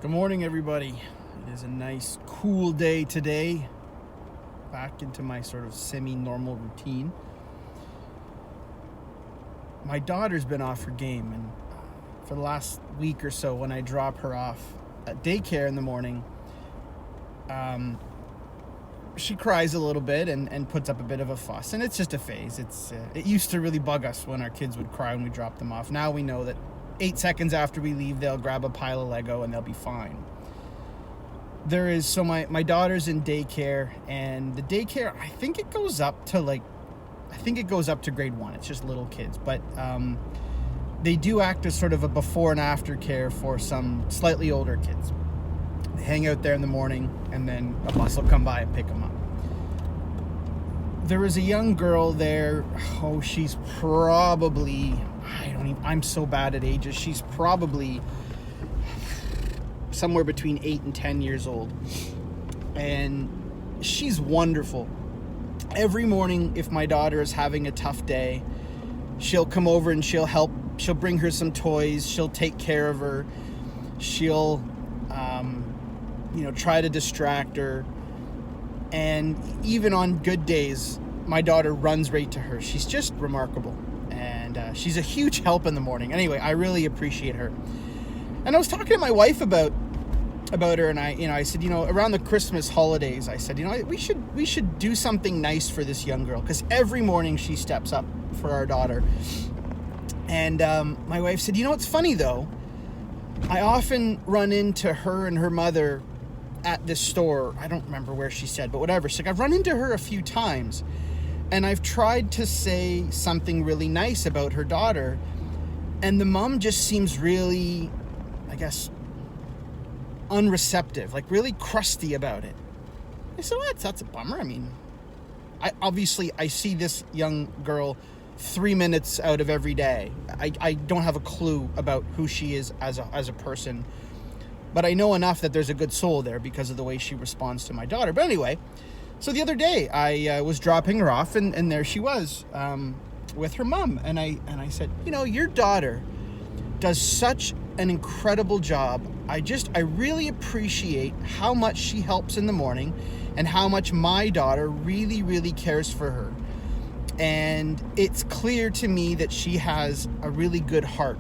Good morning, everybody. It is a nice, cool day today. Back into my sort of semi-normal routine. My daughter's been off her game, and for the last week or so, when I drop her off at daycare in the morning, she cries a little bit and puts up a bit of a fuss, and it's just a phase. It used to really bug us when our kids would cry when we dropped them off. Now we know that 8 seconds after we leave, they'll grab a pile of Lego and they'll be fine. My daughter's in daycare, and the daycare, I think it goes up to grade 1. It's just little kids, but they do act as sort of a before and after care for some slightly older kids. They hang out there in the morning, and then a bus will come by and pick them up. There was a young girl there. Oh, she's probably, I'm so bad at ages. She's probably somewhere between 8 and 10 years old. And she's wonderful. Every morning, if my daughter is having a tough day, she'll come over and she'll help. She'll bring her some toys. She'll take care of her. She'll, try to distract her. And even on good days, my daughter runs right to her. She's just remarkable. And she's a huge help in the morning. Anyway, I really appreciate her. And I was talking to my wife about her, and I said, around the Christmas holidays, I said, we should do something nice for this young girl, because every morning she steps up for our daughter. And my wife said, it's funny though, I often run into her and her mother at this store. I don't remember where she said, but whatever. She's like, I've run into her a few times, and I've tried to say something really nice about her daughter, and the mom just seems really, I guess, unreceptive, like really crusty about it. I said, well, that's a bummer. I mean, I see this young girl 3 minutes out of every day. I don't have a clue about who she is as a person, but I know enough that there's a good soul there because of the way she responds to my daughter. But anyway, so the other day I was dropping her off, and there she was with her mom, and I said, your daughter does such an incredible job. I really appreciate how much she helps in the morning and how much my daughter really, really cares for her. And it's clear to me that she has a really good heart.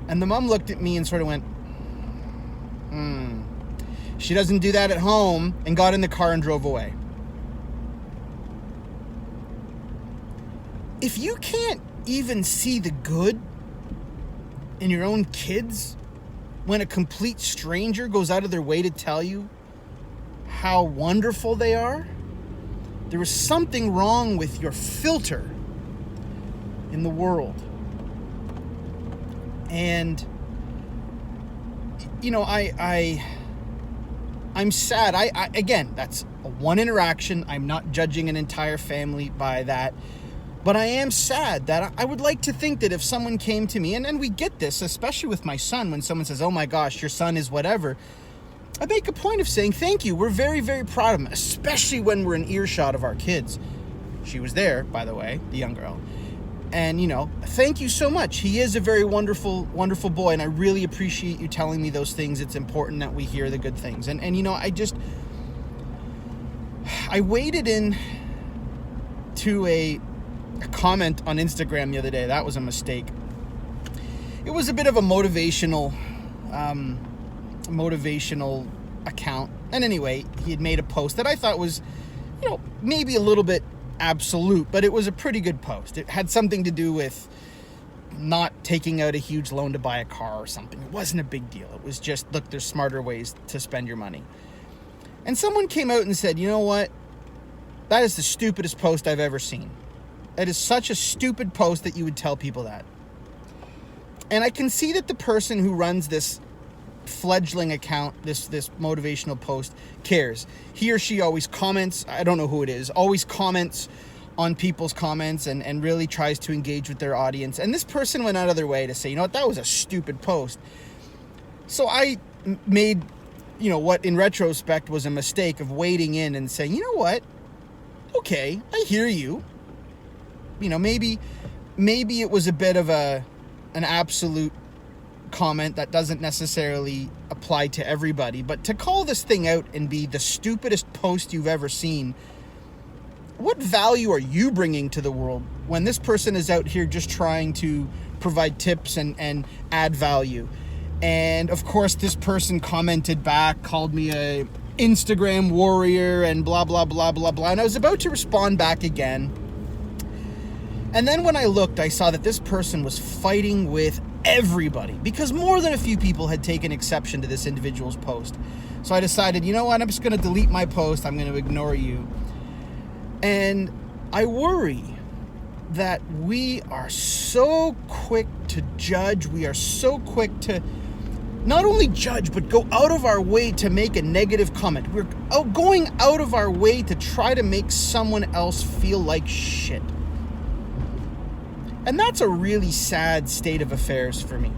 And the mom looked at me and sort of went, she doesn't do that at home, and got in the car and drove away. If you can't even see the good in your own kids when a complete stranger goes out of their way to tell you how wonderful they are, there is something wrong with your filter in the world. And I'm sad. Again, that's one interaction. I'm not judging an entire family by that. But I am sad that I would like to think that if someone came to me, and we get this, especially with my son, when someone says, oh my gosh, your son is whatever, I make a point of saying thank you. We're very, very proud of him, especially when we're in earshot of our kids. She was there, by the way, the young girl. And, thank you so much. He is a very wonderful, wonderful boy, and I really appreciate you telling me those things. It's important that we hear the good things. And I waded in to a comment on Instagram the other day. That was a mistake. It was a bit of a motivational account. And anyway, he had made a post that I thought was, maybe a little bit absolute, but it was a pretty good post. It had something to do with not taking out a huge loan to buy a car or something. It wasn't a big deal. It was just, look, there's smarter ways to spend your money. And someone came out and said, you know what? That is the stupidest post I've ever seen. That is such a stupid post that you would tell people that. And I can see that the person who runs this fledgling account, this motivational post, cares. He or she always comments, I don't know who it is, always comments on people's comments and really tries to engage with their audience. And this person went out of their way to say, that was a stupid post. So I made, what in retrospect was a mistake of wading in and saying, you know what? Okay, I hear you. Maybe it was a bit of an absolute comment that doesn't necessarily apply to everybody, but to call this thing out and be the stupidest post you've ever seen, what value are you bringing to the world when this person is out here just trying to provide tips and add value? And of course, this person commented back, called me a Instagram warrior and blah, blah, blah, blah, blah. And I was about to respond back again. And then when I looked, I saw that this person was fighting with everybody because more than a few people had taken exception to this individual's post. So I decided, you know what, I'm just going to delete my post. I'm going to ignore you. And I worry that we are so quick to judge. We are so quick to not only judge, but go out of our way to make a negative comment. We're going out of our way to try to make someone else feel like shit. And that's a really sad state of affairs for me.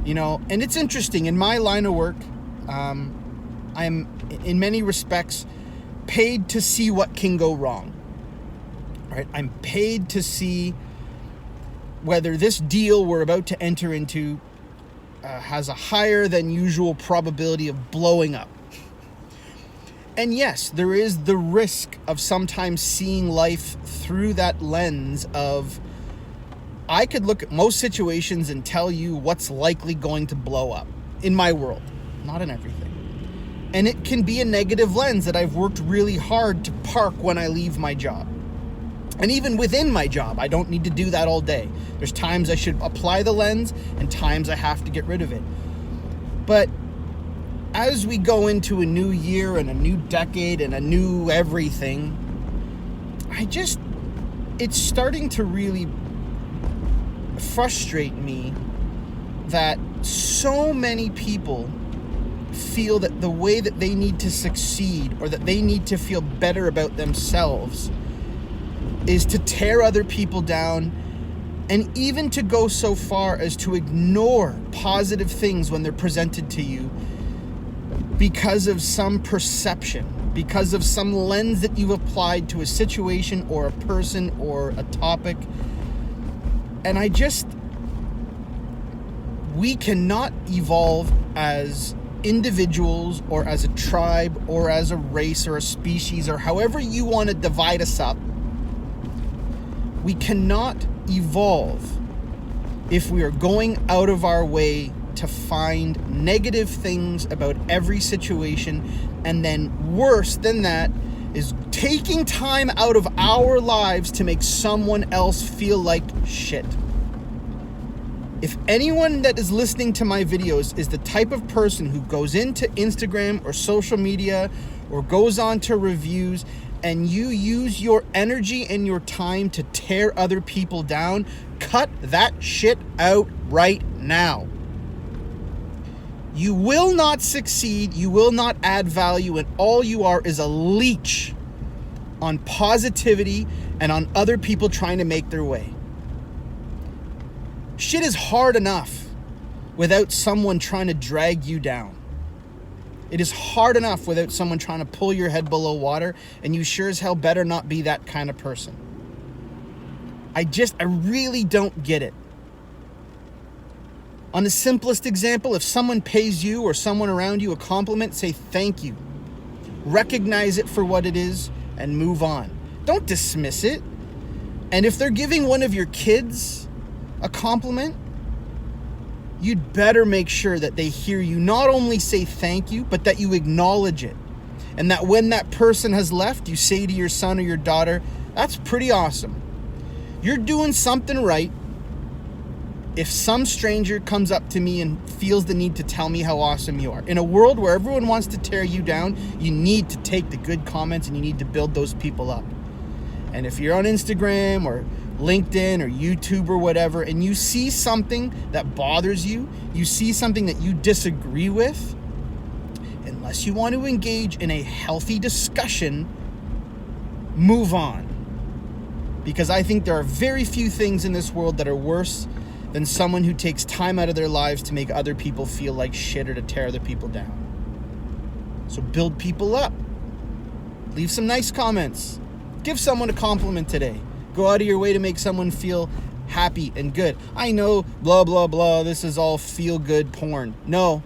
You know, and it's interesting. In my line of work, I'm, in many respects, paid to see what can go wrong. Right? I'm paid to see whether this deal we're about to enter into has a higher than usual probability of blowing up. And yes, there is the risk of sometimes seeing life through that lens of, I could look at most situations and tell you what's likely going to blow up in my world, not in everything. And it can be a negative lens that I've worked really hard to park when I leave my job. And even within my job, I don't need to do that all day. There's times I should apply the lens and times I have to get rid of it. But as we go into a new year and a new decade and a new everything, it's starting to really frustrate me that so many people feel that the way that they need to succeed or that they need to feel better about themselves is to tear other people down, and even to go so far as to ignore positive things when they're presented to you because of some perception, because of some lens that you've applied to a situation or a person or a topic. And we cannot evolve as individuals or as a tribe or as a race or a species or however you want to divide us up. We cannot evolve if we are going out of our way to find negative things about every situation, and then worse than that is taking time out of our lives to make someone else feel like shit. If anyone that is listening to my videos is the type of person who goes into Instagram or social media or goes on to reviews and you use your energy and your time to tear other people down, cut that shit out right now. You will not succeed, you will not add value, and all you are is a leech on positivity and on other people trying to make their way. Shit is hard enough without someone trying to drag you down. It is hard enough without someone trying to pull your head below water, and you sure as hell better not be that kind of person. I really don't get it. On the simplest example, if someone pays you or someone around you a compliment, say thank you. Recognize it for what it is and move on. Don't dismiss it. And if they're giving one of your kids a compliment, you'd better make sure that they hear you not only say thank you, but that you acknowledge it. And that when that person has left, you say to your son or your daughter, that's pretty awesome. You're doing something right. If some stranger comes up to me and feels the need to tell me how awesome you are. In a world where everyone wants to tear you down, you need to take the good comments and you need to build those people up. And if you're on Instagram or LinkedIn or YouTube or whatever, and you see something that bothers you, you see something that you disagree with, unless you want to engage in a healthy discussion, move on. Because I think there are very few things in this world that are worse than someone who takes time out of their lives to make other people feel like shit or to tear other people down. So build people up. Leave some nice comments. Give someone a compliment today. Go out of your way to make someone feel happy and good. I know, blah, blah, blah, this is all feel-good porn. No.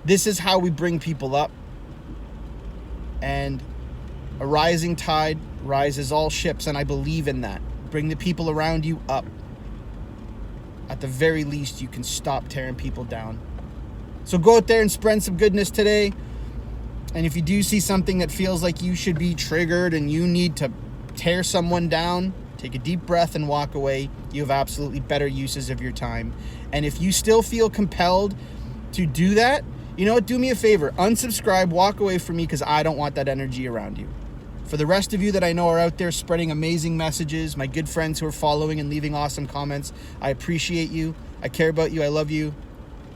This is how we bring people up. And a rising tide rises all ships, and I believe in that. Bring the people around you up. At the very least, you can stop tearing people down. So go out there and spread some goodness today. And if you do see something that feels like you should be triggered and you need to tear someone down, take a deep breath and walk away. You have absolutely better uses of your time. And if you still feel compelled to do that, you know what? Do me a favor. Unsubscribe, walk away from me, because I don't want that energy around you. For the rest of you that I know are out there spreading amazing messages, my good friends who are following and leaving awesome comments, I appreciate you. I care about you. I love you.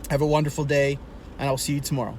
Have a wonderful day, and I'll see you tomorrow.